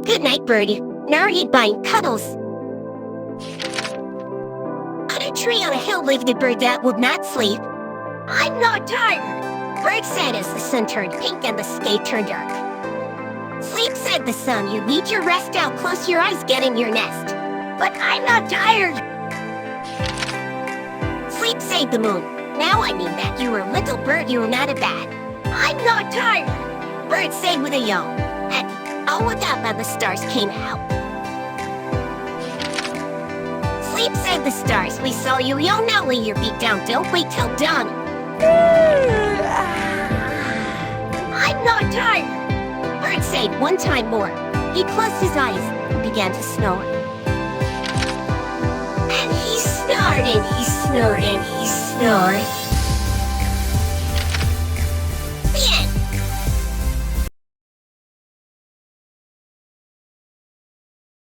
Good night, Birdie. Narrated by Cuddles. On a tree on a hill lived a bird that would not sleep. I'm not tired, Bird said as the sun turned pink and the sky turned dark. Sleep, said the sun. You need your rest out. Close your eyes, get in your nest. But I'm not tired. Sleep, said the moon. Now I mean that. You're a little bird, you're not a bat. I'm not tired, Bird said with a yawn. And all looked up and the stars came out. Sleep, said the stars. We saw you yawn. Now lay your beak down. Don't wait till dawn. I'm not tired, Bird said one time more. He closed his eyes and began to snore. And he snored and he snored and he snored.